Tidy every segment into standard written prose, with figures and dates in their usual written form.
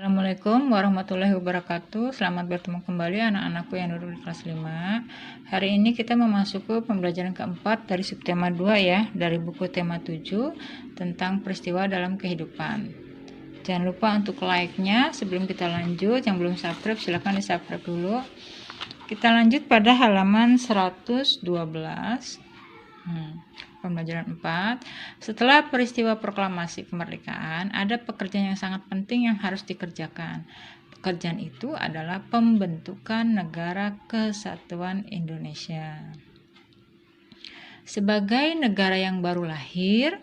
Assalamualaikum warahmatullahi wabarakatuh. Selamat bertemu kembali anak-anakku yang duduk di kelas 5. Hari ini kita memasuki pembelajaran keempat dari subtema 2 ya, dari buku tema 7 tentang peristiwa dalam kehidupan. Jangan lupa untuk like-nya sebelum kita lanjut. Yang belum subscribe silahkan di subscribe dulu. Kita lanjut pada halaman 112. Pembelajaran 4. Setelah peristiwa proklamasi kemerdekaan, ada pekerjaan yang sangat penting yang harus dikerjakan. Pekerjaan itu adalah pembentukan Negara Kesatuan Indonesia. Sebagai negara yang baru lahir,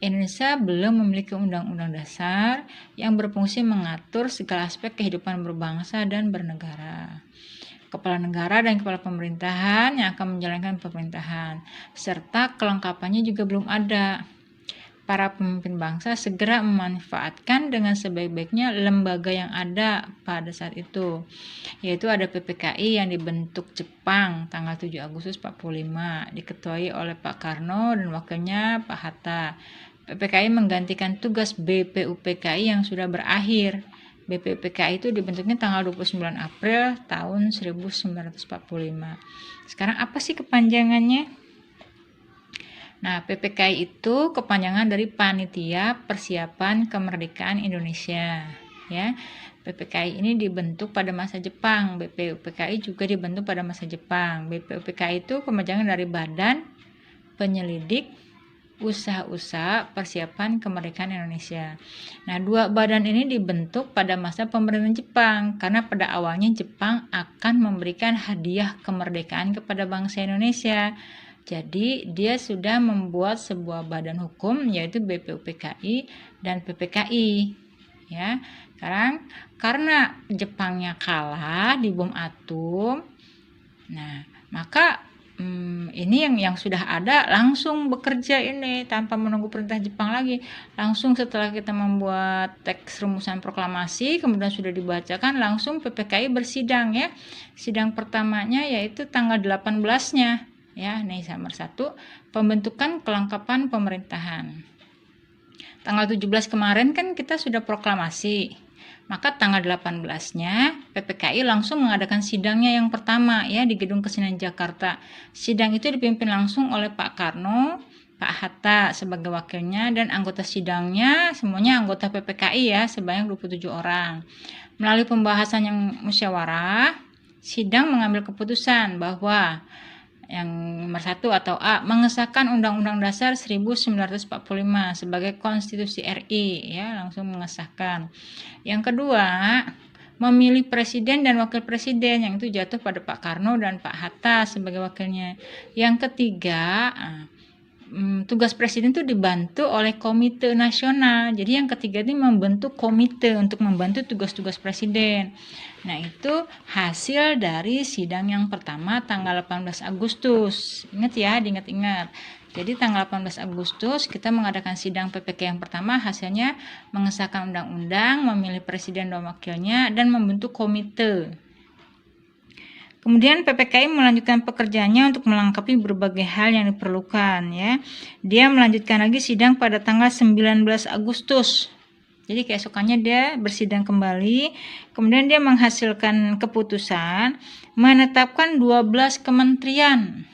Indonesia belum memiliki undang-undang dasar yang berfungsi mengatur segala aspek kehidupan berbangsa dan bernegara. Kepala negara dan kepala pemerintahan yang akan menjalankan pemerintahan, serta kelengkapannya juga belum ada. Para pemimpin bangsa segera memanfaatkan dengan sebaik-baiknya lembaga yang ada pada saat itu, yaitu ada PPKI yang dibentuk Jepang tanggal 7 Agustus 45, diketuai oleh Pak Karno dan wakilnya Pak Hatta. PPKI menggantikan tugas BPUPKI yang sudah berakhir. BPUPKI itu dibentuknya tanggal 29 April tahun 1945. Sekarang apa sih kepanjangannya? Nah, PPKI itu kepanjangan dari Panitia Persiapan Kemerdekaan Indonesia, ya. PPKI ini dibentuk pada masa Jepang. BPUPKI juga dibentuk pada masa Jepang. BPUPKI itu kepanjangan dari Badan Penyelidik Usaha-usaha Persiapan Kemerdekaan Indonesia. Nah, dua badan ini dibentuk pada masa pemerintahan Jepang karena pada awalnya Jepang akan memberikan hadiah kemerdekaan kepada bangsa Indonesia. Jadi, dia sudah membuat sebuah badan hukum yaitu BPUPKI dan PPKI. Ya. Sekarang karena Jepangnya kalah di bom atom, nah, maka ini yang sudah ada langsung bekerja ini tanpa menunggu perintah Jepang lagi. Langsung setelah kita membuat teks rumusan proklamasi kemudian sudah dibacakan, langsung PPKI bersidang ya. Sidang pertamanya yaitu tanggal 18-nya ya. Nih nomor 1, pembentukan kelengkapan pemerintahan. Tanggal 17 kemarin kan kita sudah proklamasi. Maka tanggal 18-nya PPKI langsung mengadakan sidangnya yang pertama ya di Gedung Kesenian Jakarta. Sidang itu dipimpin langsung oleh Pak Karno, Pak Hatta sebagai wakilnya, dan anggota sidangnya semuanya anggota PPKI ya, sebanyak 27 orang. Melalui pembahasan yang musyawarah, sidang mengambil keputusan bahwa yang nomor 1 atau A, mengesahkan Undang-Undang Dasar 1945 sebagai konstitusi RI ya, langsung mengesahkan. Yang kedua, memilih presiden dan wakil presiden, yang itu jatuh pada Pak Karno dan Pak Hatta sebagai wakilnya. Yang ketiga, tugas presiden itu dibantu oleh komite nasional. Jadi yang ketiga ini membentuk komite untuk membantu tugas-tugas presiden. Nah, itu hasil dari sidang yang pertama tanggal 18 Agustus. Ingat ya, diingat-ingat. Jadi tanggal 18 Agustus kita mengadakan sidang PPK yang pertama, hasilnya mengesahkan undang-undang, memilih presiden dan wakilnya, dan membentuk komite. Kemudian PPKI melanjutkan pekerjaannya untuk melengkapi berbagai hal yang diperlukan ya. Dia melanjutkan lagi sidang pada tanggal 19 Agustus. Jadi keesokannya dia bersidang kembali. Kemudian dia menghasilkan keputusan menetapkan 12 kementerian.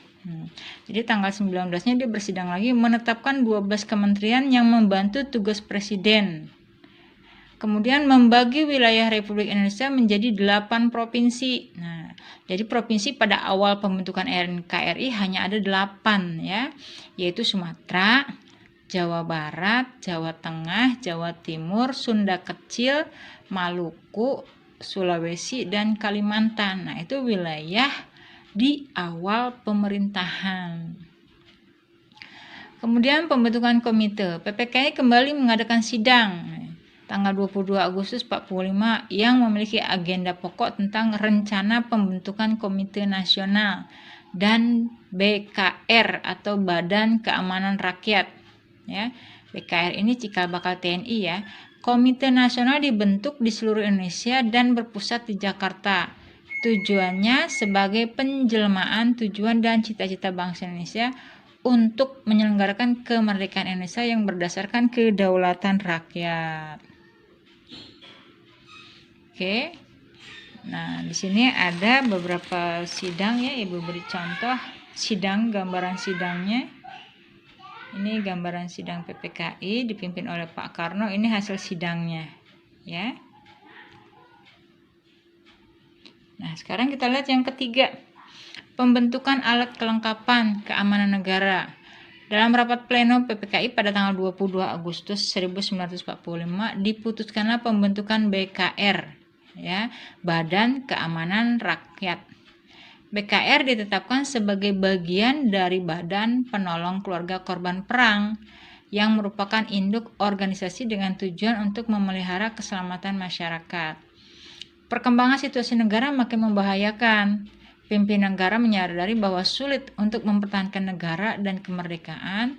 Jadi tanggal 19-nya dia bersidang lagi menetapkan 12 kementerian yang membantu tugas presiden. Kemudian membagi wilayah Republik Indonesia menjadi 8 provinsi. Nah, jadi provinsi pada awal pembentukan NKRI hanya ada 8 ya, yaitu Sumatera, Jawa Barat, Jawa Tengah, Jawa Timur, Sunda Kecil, Maluku, Sulawesi, dan Kalimantan. Nah, itu wilayah di awal pemerintahan. Kemudian pembentukan komite. PPKI kembali mengadakan sidang tanggal 22 Agustus 45 yang memiliki agenda pokok tentang rencana pembentukan Komite Nasional dan BKR atau Badan Keamanan Rakyat ya. BKR ini cikal bakal TNI ya. Komite Nasional dibentuk di seluruh Indonesia dan berpusat di Jakarta. Tujuannya sebagai penjelmaan tujuan dan cita-cita bangsa Indonesia untuk menyelenggarakan kemerdekaan Indonesia yang berdasarkan kedaulatan rakyat. Oke. Nah, di sini ada beberapa sidang ya, Ibu beri contoh sidang, gambaran sidangnya. Ini gambaran sidang PPKI dipimpin oleh Pak Karno, ini hasil sidangnya ya. Nah, sekarang kita lihat yang ketiga. Pembentukan alat kelengkapan keamanan negara. Dalam rapat pleno PPKI pada tanggal 22 Agustus 1945 diputuskanlah pembentukan BKR ya, Badan Keamanan Rakyat. BKR ditetapkan sebagai bagian dari Badan Penolong Keluarga Korban Perang yang merupakan induk organisasi dengan tujuan untuk memelihara keselamatan masyarakat. Perkembangan situasi negara makin membahayakan. Pimpinan negara menyadari bahwa sulit untuk mempertahankan negara dan kemerdekaan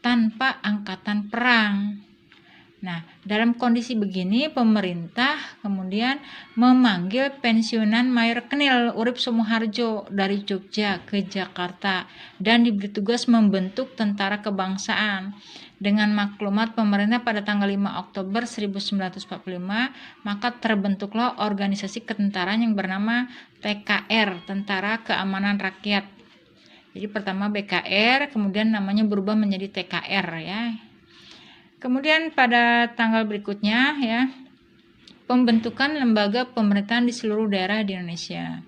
tanpa angkatan perang. Nah, dalam kondisi begini pemerintah kemudian memanggil pensiunan Mayor Kenil Urip Sumoharjo dari Jogja ke Jakarta dan diberi tugas membentuk tentara kebangsaan. Dengan maklumat pemerintah pada tanggal 5 Oktober 1945, maka terbentuklah organisasi ketentaraan yang bernama TKR, Tentara Keamanan Rakyat. Jadi pertama BKR, kemudian namanya berubah menjadi TKR ya. Kemudian pada tanggal berikutnya ya, pembentukan lembaga pemerintahan di seluruh daerah di Indonesia.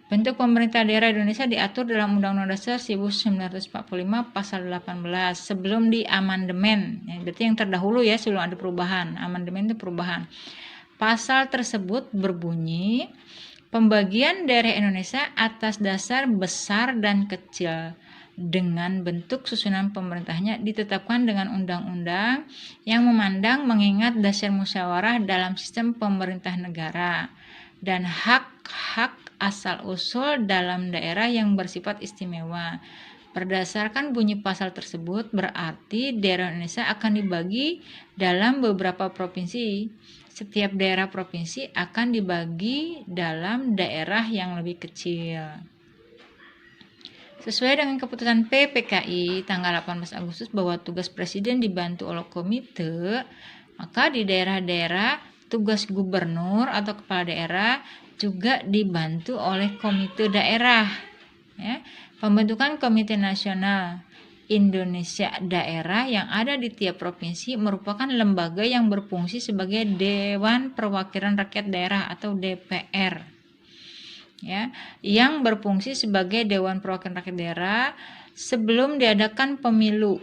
Bentuk pemerintah daerah di Indonesia diatur dalam Undang-Undang Dasar 1945 pasal 18 sebelum di amandemen. Ya, berarti yang terdahulu ya, sebelum ada perubahan. Amandemen itu perubahan. Pasal tersebut berbunyi, pembagian daerah Indonesia atas dasar besar dan kecil dengan bentuk susunan pemerintahnya ditetapkan dengan undang-undang yang memandang mengingat dasar musyawarah dalam sistem pemerintah negara dan hak-hak asal-usul dalam daerah yang bersifat istimewa. Berdasarkan bunyi pasal tersebut berarti daerah Indonesia akan dibagi dalam beberapa provinsi. Setiap daerah provinsi akan dibagi dalam daerah yang lebih kecil. Sesuai dengan keputusan PPKI tanggal 18 Agustus bahwa tugas presiden dibantu oleh komite, maka di daerah-daerah tugas gubernur atau kepala daerah juga dibantu oleh komite daerah. Ya. Pembentukan Komite Nasional Indonesia Daerah yang ada di tiap provinsi merupakan lembaga yang berfungsi sebagai Dewan Perwakilan Rakyat Daerah atau DPR. Ya, yang berfungsi sebagai Dewan Perwakilan Rakyat Daerah sebelum diadakan pemilu.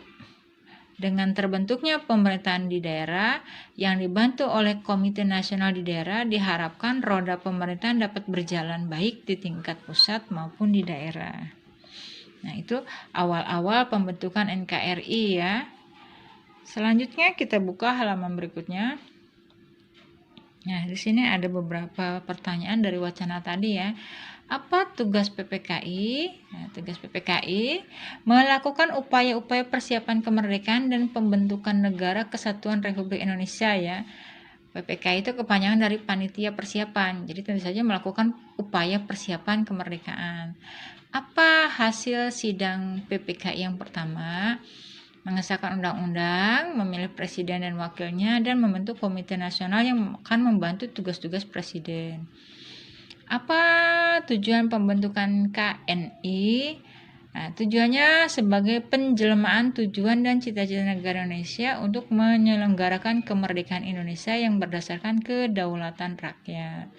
Dengan terbentuknya pemerintahan di daerah yang dibantu oleh Komite Nasional di daerah, diharapkan roda pemerintahan dapat berjalan baik di tingkat pusat maupun di daerah. Nah, itu awal-awal pembentukan NKRI ya. Selanjutnya kita buka halaman berikutnya. Nah, di sini ada beberapa pertanyaan dari wacana tadi ya. Apa tugas PPKI? Nah, tugas PPKI melakukan upaya-upaya persiapan kemerdekaan dan pembentukan Negara Kesatuan Republik Indonesia ya. PPKI itu kepanjangan dari Panitia Persiapan. Jadi tentu saja melakukan upaya persiapan kemerdekaan. Apa hasil sidang PPKI yang pertama? Mengesahkan undang-undang, memilih presiden dan wakilnya, dan membentuk komite nasional yang akan membantu tugas-tugas presiden. Apa tujuan pembentukan KNI? Nah, tujuannya sebagai penjelmaan tujuan dan cita-cita negara Indonesia untuk menyelenggarakan kemerdekaan Indonesia yang berdasarkan kedaulatan rakyat.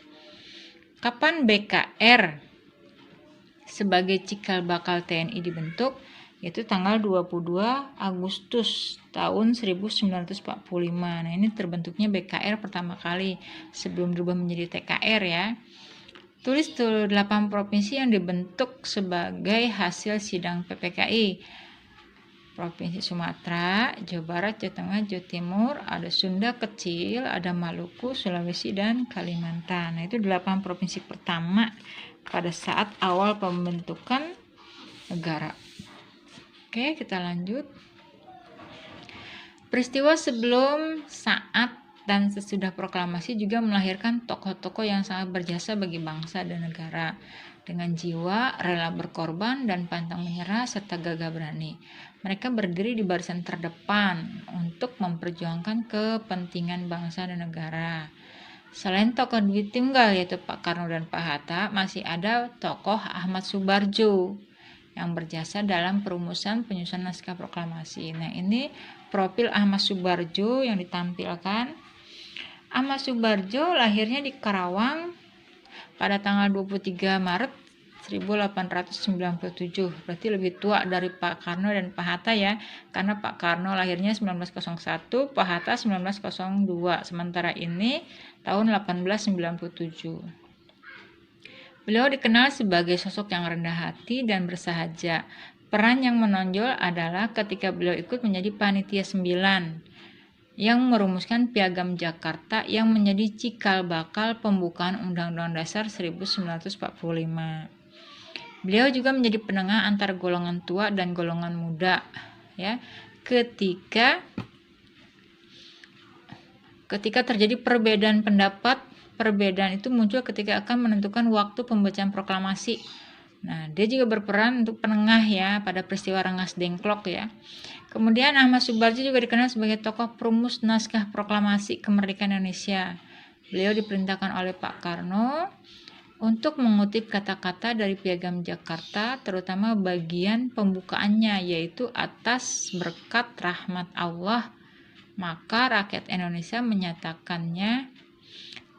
Kapan BKR sebagai cikal bakal TNI dibentuk? Yaitu tanggal 22 Agustus tahun 1945. Nah, ini terbentuknya BKR pertama kali sebelum berubah menjadi TKR ya. Tulis 8 provinsi yang dibentuk sebagai hasil sidang PPKI. Provinsi Sumatera, Jawa Barat, Jawa Tengah, Jawa Timur, ada Sunda kecil, ada Maluku, Sulawesi, dan Kalimantan. Nah, itu 8 provinsi pertama pada saat awal pembentukan negara. Oke, kita lanjut. Peristiwa sebelum, saat, dan sesudah proklamasi juga melahirkan tokoh-tokoh yang sangat berjasa bagi bangsa dan negara dengan jiwa rela berkorban dan pantang menyerah serta gagah berani. Mereka berdiri di barisan terdepan untuk memperjuangkan kepentingan bangsa dan negara. Selain tokoh Dwi Tunggal yaitu Pak Karno dan Pak Hatta, masih ada tokoh Ahmad Subarjo yang berjasa dalam perumusan penyusunan naskah proklamasi. Nah, ini profil Ahmad Subarjo yang ditampilkan. Ahmad Subarjo lahirnya di Karawang pada tanggal 23 Maret 1897. Berarti lebih tua dari Pak Karno dan Pak Hatta ya, karena Pak Karno lahirnya 1901, Pak Hatta 1902. Sementara ini tahun 1897. Beliau dikenal sebagai sosok yang rendah hati dan bersahaja. Peran yang menonjol adalah ketika beliau ikut menjadi panitia 9 yang merumuskan Piagam Jakarta yang menjadi cikal bakal pembukaan Undang-Undang Dasar 1945. Beliau juga menjadi penengah antara golongan tua dan golongan muda, ya. Ketika terjadi perbedaan pendapat, perbedaan itu muncul ketika akan menentukan waktu pembacaan proklamasi. Nah, dia juga berperan untuk penengah ya pada peristiwa Rengas Dengklok ya. Kemudian Ahmad Subarjo juga dikenal sebagai tokoh perumus naskah proklamasi kemerdekaan Indonesia. Beliau diperintahkan oleh Pak Karno untuk mengutip kata-kata dari Piagam Jakarta, terutama bagian pembukaannya, yaitu atas berkat rahmat Allah, maka rakyat Indonesia menyatakannya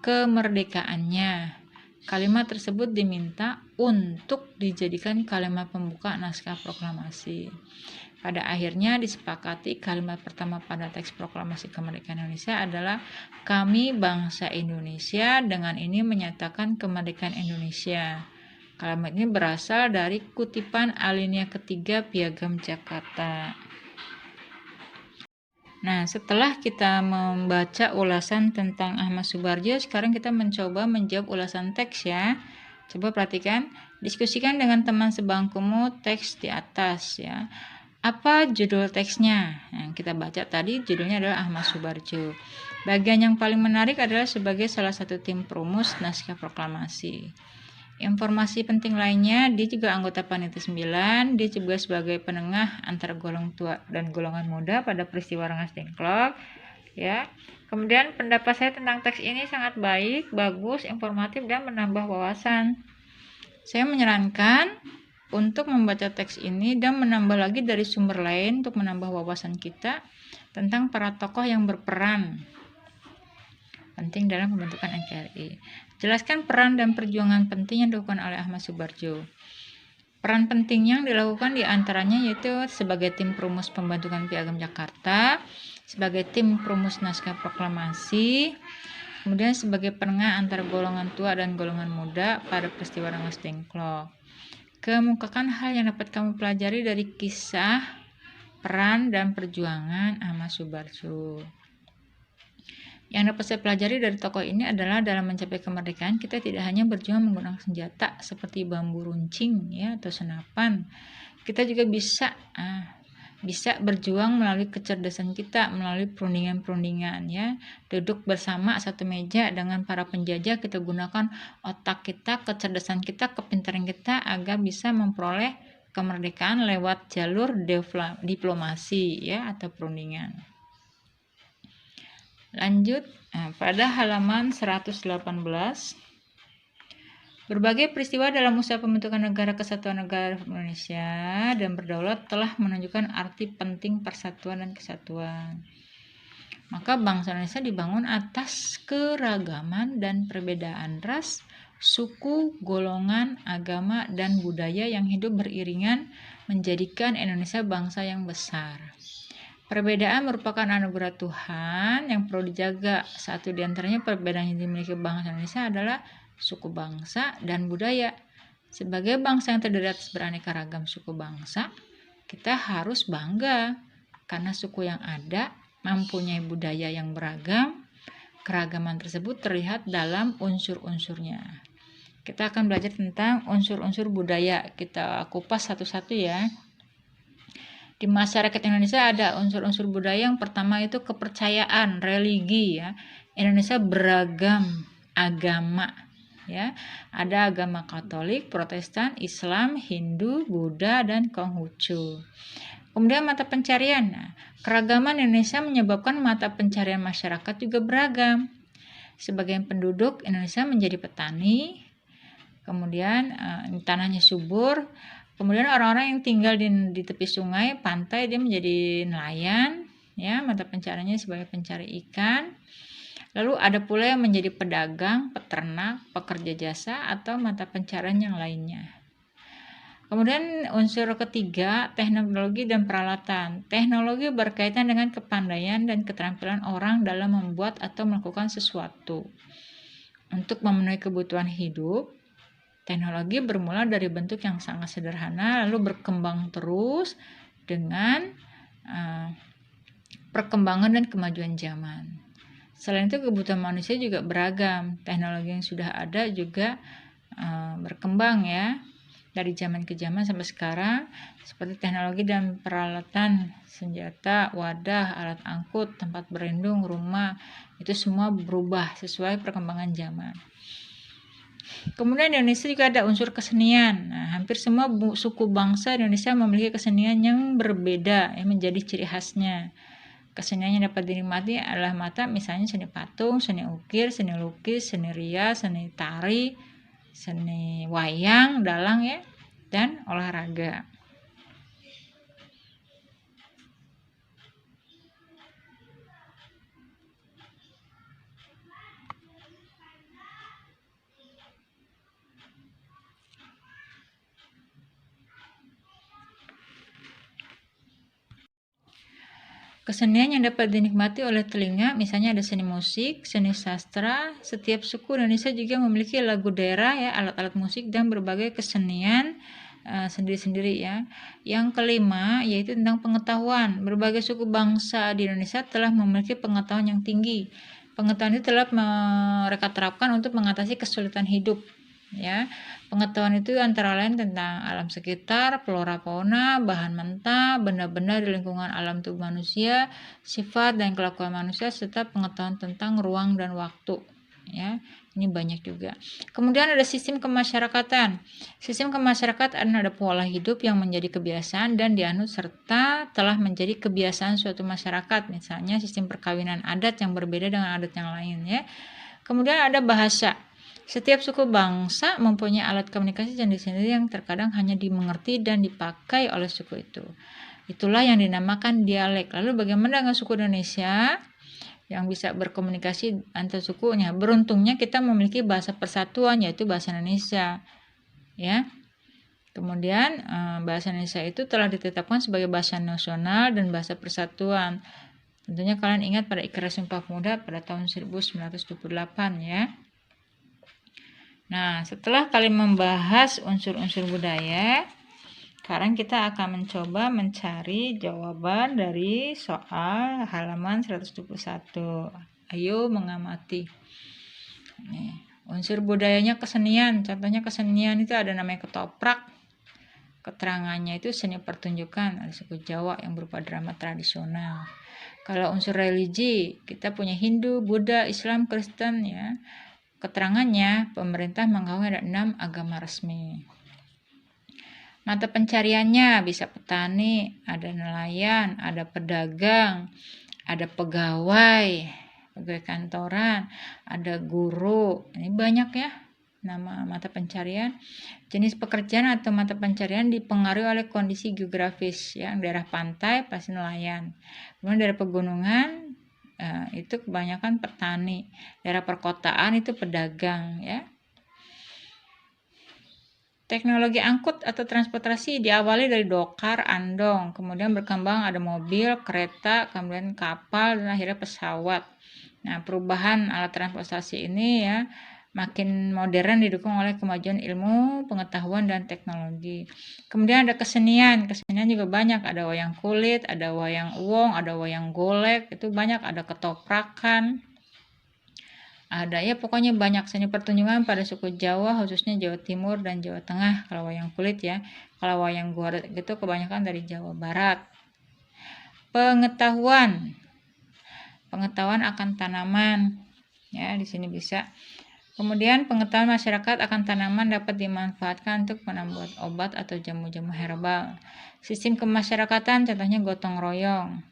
kemerdekaannya. Kalimat tersebut diminta untuk dijadikan kalimat pembuka naskah proklamasi. Pada akhirnya disepakati kalimat pertama pada teks proklamasi kemerdekaan Indonesia adalah kami bangsa Indonesia dengan ini menyatakan kemerdekaan Indonesia. Kalimat ini berasal dari kutipan alinea ketiga Piagam Jakarta. Nah, setelah kita membaca ulasan tentang Ahmad Subarjo, sekarang kita mencoba menjawab ulasan teks ya. Coba perhatikan, diskusikan dengan teman sebangkumu teks di atas ya. Apa judul teksnya? Yang kita baca tadi judulnya adalah Ahmad Subarjo. Bagian yang paling menarik adalah sebagai salah satu tim perumus naskah proklamasi. Informasi penting lainnya, dia juga anggota Panitia 9, dia juga sebagai penengah antara golongan tua dan golongan muda pada peristiwa Rengas Dengklok. Ya. Kemudian pendapat saya tentang teks ini sangat baik, bagus, informatif dan menambah wawasan. Saya menyarankan untuk membaca teks ini dan menambah lagi dari sumber lain untuk menambah wawasan kita tentang para tokoh yang berperan penting dalam pembentukan NKRI. Jelaskan peran dan perjuangan penting yang dilakukan oleh Ahmad Subarjo. Peran penting yang dilakukan diantaranya yaitu sebagai tim perumus pembentukan Piagam Jakarta, sebagai tim perumus naskah proklamasi, kemudian sebagai penengah antara golongan tua dan golongan muda pada peristiwa Rengas Dengklok. Kemukakan hal yang dapat kamu pelajari dari kisah, peran, dan perjuangan Ahmad Subarjo. Yang dapat saya pelajari dari tokoh ini adalah dalam mencapai kemerdekaan kita tidak hanya berjuang menggunakan senjata seperti bambu runcing ya atau senapan. Kita juga bisa berjuang melalui kecerdasan kita, melalui perundingan-perundingan ya. Duduk bersama satu meja dengan para penjajah, kita gunakan otak kita, kecerdasan kita, kepintaran kita agar bisa memperoleh kemerdekaan lewat jalur diplomasi ya atau perundingan. Lanjut pada halaman 118. Berbagai peristiwa dalam usaha pembentukan negara kesatuan negara Indonesia dan berdaulat telah menunjukkan arti penting persatuan dan kesatuan. Maka bangsa Indonesia dibangun atas keragaman dan perbedaan ras, suku, golongan, agama, dan budaya yang hidup beriringan menjadikan Indonesia bangsa yang besar. Perbedaan merupakan anugerah Tuhan yang perlu dijaga. Satu di antaranya perbedaan yang dimiliki bangsa Indonesia adalah suku bangsa dan budaya. Sebagai bangsa yang terdiri atas beraneka ragam suku bangsa, kita harus bangga karena suku yang ada mempunyai budaya yang beragam. Keragaman tersebut terlihat dalam unsur-unsurnya. Kita akan belajar tentang unsur-unsur budaya. Kita kupas satu-satu ya. Di masyarakat Indonesia ada unsur-unsur budaya. Yang pertama itu kepercayaan, religi ya. Indonesia beragam agama ya. Ada agama Katolik, Protestan, Islam, Hindu, Buddha, dan Konghucu. Kemudian mata pencarian. Nah, keragaman Indonesia menyebabkan mata pencarian masyarakat juga beragam. Sebagian penduduk Indonesia menjadi petani, kemudian tanahnya subur. Kemudian orang-orang yang tinggal di tepi sungai, pantai, dia menjadi nelayan, ya, mata pencariannya sebagai pencari ikan. Lalu ada pula yang menjadi pedagang, peternak, pekerja jasa, atau mata pencarian yang lainnya. Kemudian unsur ketiga, teknologi dan peralatan. Teknologi berkaitan dengan kepandaian dan keterampilan orang dalam membuat atau melakukan sesuatu. Untuk memenuhi kebutuhan hidup, teknologi bermula dari bentuk yang sangat sederhana, lalu berkembang terus dengan perkembangan dan kemajuan zaman. Selain itu, kebutuhan manusia juga beragam. Teknologi yang sudah ada juga berkembang, ya, dari zaman ke zaman sampai sekarang, seperti teknologi dan peralatan senjata, wadah, alat angkut, tempat berlindung, rumah, itu semua berubah sesuai perkembangan zaman. Kemudian di Indonesia juga ada unsur kesenian. Nah, hampir semua suku bangsa di Indonesia memiliki kesenian yang berbeda, yang menjadi ciri khasnya. Kesenian yang dapat dinikmati adalah misalnya seni patung, seni ukir, seni lukis, seni rias, seni tari, seni wayang, dalang, ya, dan olahraga. Kesenian yang dapat dinikmati oleh telinga, misalnya ada seni musik, seni sastra. Setiap suku Indonesia juga memiliki lagu daerah, ya, alat-alat musik, dan berbagai kesenian sendiri-sendiri, ya. Yang kelima yaitu tentang pengetahuan. Berbagai suku bangsa di Indonesia telah memiliki pengetahuan yang tinggi. Pengetahuan itu telah mereka terapkan untuk mengatasi kesulitan hidup, ya. Pengetahuan itu antara lain tentang alam sekitar, flora fauna, bahan mentah, benda-benda di lingkungan alam tubuh manusia, sifat dan kelakuan manusia, serta pengetahuan tentang ruang dan waktu, ya. Ini banyak juga. Kemudian ada sistem kemasyarakatan. Sistem kemasyarakatan ada pola hidup yang menjadi kebiasaan dan dianut serta telah menjadi kebiasaan suatu masyarakat. Misalnya sistem perkawinan adat yang berbeda dengan adat yang lain, ya. Kemudian ada bahasa. Setiap suku bangsa mempunyai alat komunikasi sendiri-sendiri yang terkadang hanya dimengerti dan dipakai oleh suku itu. Itulah yang dinamakan dialek. Lalu bagaimana dengan suku Indonesia yang bisa berkomunikasi antar sukunya? Beruntungnya kita memiliki bahasa persatuan, yaitu bahasa Indonesia, ya. Kemudian bahasa Indonesia itu telah ditetapkan sebagai bahasa nasional dan bahasa persatuan. Tentunya kalian ingat pada Ikrar Sumpah Pemuda pada tahun 1928, ya. Nah, setelah kalian membahas unsur-unsur budaya, sekarang kita akan mencoba mencari jawaban dari soal halaman 121. Ayo mengamati. Nih, unsur budayanya kesenian. Contohnya kesenian itu ada namanya ketoprak. Keterangannya itu seni pertunjukan, ada suku Jawa yang berupa drama tradisional. Kalau unsur religi, kita punya Hindu, Buddha, Islam, Kristen, ya. Keterangannya, pemerintah mengakui ada 6 agama resmi. Mata pencariannya bisa petani, ada nelayan, ada pedagang, ada pegawai kantoran, ada guru. Ini banyak, ya, nama mata pencarian. Jenis pekerjaan atau mata pencarian dipengaruhi oleh kondisi geografis, ya. Daerah pantai pasti nelayan. Kemudian daerah pegunungan itu kebanyakan petani. Daerah perkotaan itu pedagang, ya. Teknologi angkut atau transportasi diawali dari dokar, andong, kemudian berkembang ada mobil, kereta, kemudian kapal, dan akhirnya pesawat. Nah, perubahan alat transportasi ini, ya, makin modern didukung oleh kemajuan ilmu, pengetahuan, dan teknologi. Kemudian ada kesenian. Kesenian juga banyak. Ada wayang kulit, ada wayang uwong, ada wayang golek. Itu banyak. Ada ketoprakan. Ada, ya, pokoknya banyak seni pertunjukan pada suku Jawa, khususnya Jawa Timur dan Jawa Tengah. Kalau wayang kulit, ya. Kalau wayang golek itu kebanyakan dari Jawa Barat. Pengetahuan akan tanaman, ya, di sini bisa. Kemudian pengetahuan masyarakat akan tanaman dapat dimanfaatkan untuk membuat obat atau jamu-jamu herbal. Sistem kemasyarakatan contohnya gotong royong.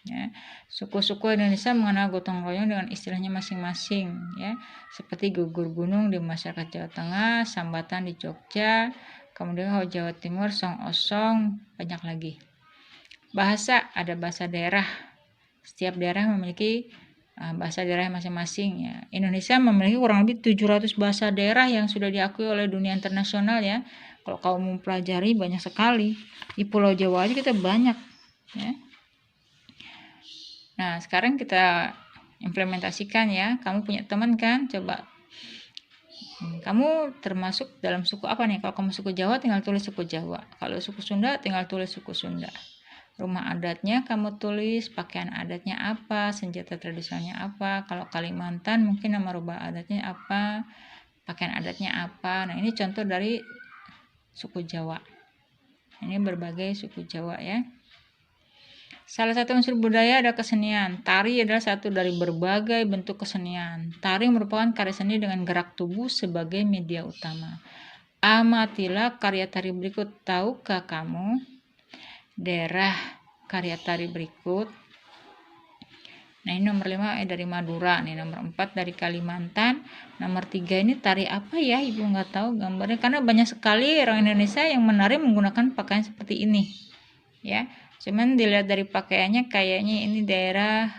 Ya, suku-suku Indonesia mengenal gotong royong dengan istilahnya masing-masing, ya, seperti gugur gunung di masyarakat Jawa Tengah, sambatan di Jogja, kemudian kalau Jawa Timur song osong, banyak lagi. Bahasa, ada bahasa daerah. Setiap daerah memiliki bahasa daerah masing-masing, ya. Indonesia memiliki kurang lebih 700 bahasa daerah yang sudah diakui oleh dunia internasional, ya. Kalau kamu mempelajari banyak sekali. Di Pulau Jawa aja kita banyak, ya. Nah, sekarang kita implementasikan, ya. Kamu punya teman kan? Coba kamu termasuk dalam suku apa nih? Kalau kamu suku Jawa tinggal tulis suku Jawa. Kalau suku Sunda tinggal tulis suku Sunda. Rumah adatnya kamu tulis, pakaian adatnya apa, senjata tradisionalnya apa. Kalau Kalimantan mungkin nama rumah adatnya apa, pakaian adatnya apa. Nah, ini contoh dari suku Jawa. Ini berbagai suku Jawa, ya. Salah satu unsur budaya ada kesenian. Tari adalah satu dari berbagai bentuk kesenian. Tari merupakan karya seni dengan gerak tubuh sebagai media utama. Amatilah karya tari berikut. Tahukah kamu daerah karya tari berikut? Nah, ini nomor 5 dari Madura, nih nomor 4 dari Kalimantan, nomor 3 ini tari apa ya? Ibu nggak tahu gambarnya karena banyak sekali orang Indonesia yang menari menggunakan pakaian seperti ini, ya. Cuman dilihat dari pakaiannya kayaknya ini daerah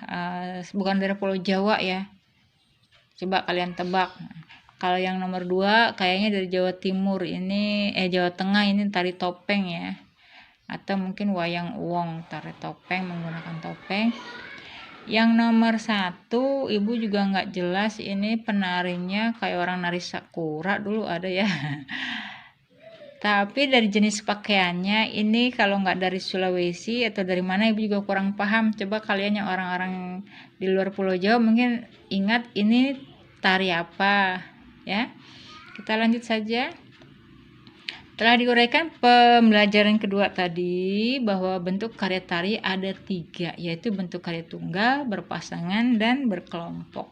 bukan daerah Pulau Jawa, ya. Coba kalian tebak. Kalau yang nomor 2 kayaknya dari Jawa Timur, ini Jawa Tengah, ini tari topeng, ya. Atau mungkin wayang uwong, tari topeng menggunakan topeng. Yang nomor 1 ibu juga nggak jelas, ini penarinya kayak orang nari sakura dulu ada, ya. Tapi dari jenis pakaiannya ini kalau nggak dari Sulawesi atau dari mana ibu juga kurang paham. Coba kalian yang orang-orang di luar Pulau Jawa mungkin ingat ini tari apa, ya. Kita lanjut saja. Telah diuraikan pembelajaran kedua tadi bahwa bentuk karya tari ada 3, yaitu bentuk karya tunggal, berpasangan, dan berkelompok.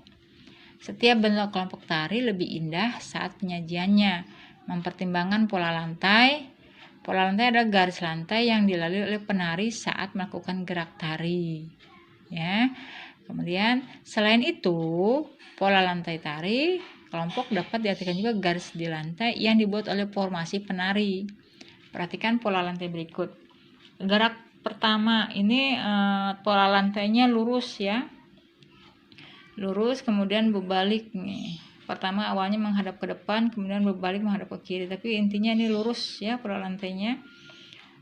Setiap bentuk kelompok tari lebih indah saat penyajiannya, mempertimbangkan pola lantai. Pola lantai adalah garis lantai yang dilalui oleh penari saat melakukan gerak tari, ya. Kemudian selain itu, pola lantai tari kelompok dapat diartikan juga garis di lantai yang dibuat oleh formasi penari. Perhatikan pola lantai berikut. Gerak pertama ini pola lantainya lurus, ya. Lurus kemudian berbalik nih. Pertama awalnya menghadap ke depan, kemudian berbalik menghadap ke kiri. Tapi intinya ini lurus, ya, pola lantainya.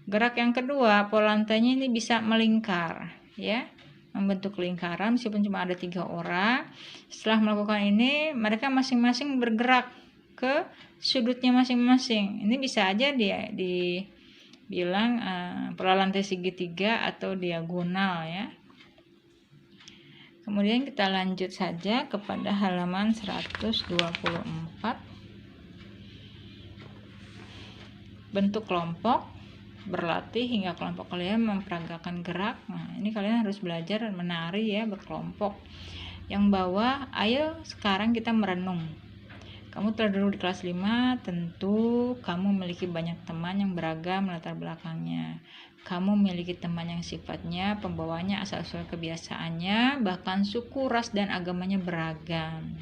Gerak yang kedua, pola lantainya ini bisa melingkar, ya. Membentuk lingkaran meskipun cuma ada 3 orang. Setelah melakukan ini mereka masing-masing bergerak ke sudutnya masing-masing. Ini bisa aja dia dibilang pola lantai segitiga atau diagonal, ya. Kemudian kita lanjut saja kepada halaman 124. Bentuk kelompok. Berlatih hingga kelompok kalian memperagakan gerak. Nah, ini kalian harus belajar menari, ya, berkelompok. Yang bawah, ayo sekarang kita merenung. Kamu telah duduk di kelas 5, tentu kamu memiliki banyak teman yang beragam latar belakangnya. Kamu memiliki teman yang sifatnya, pembawanya, asal-usul kebiasaannya, bahkan suku, ras, dan agamanya beragam.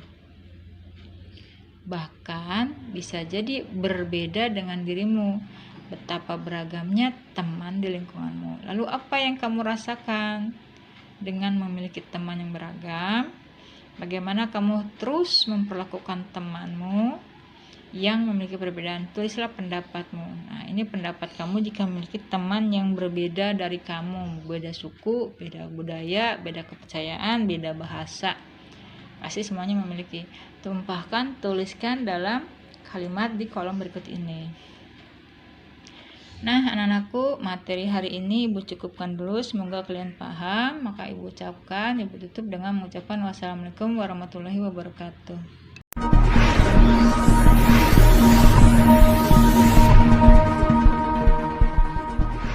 Bahkan bisa jadi berbeda dengan dirimu. Betapa beragamnya teman di lingkunganmu. Lalu apa yang kamu rasakan dengan memiliki teman yang beragam? Bagaimana kamu terus memperlakukan temanmu yang memiliki perbedaan? Tulislah pendapatmu. Nah, ini pendapat kamu jika memiliki teman yang berbeda dari kamu. Beda suku, beda budaya, beda kepercayaan, beda bahasa. Pasti semuanya memiliki. Tumpahkan, tuliskan dalam kalimat di kolom berikut ini. Nah, anak-anakku, materi hari ini Ibu cukupkan dulu. Semoga kalian paham. Maka Ibu ucapkan, Ibu tutup dengan mengucapkan wassalamualaikum warahmatullahi wabarakatuh.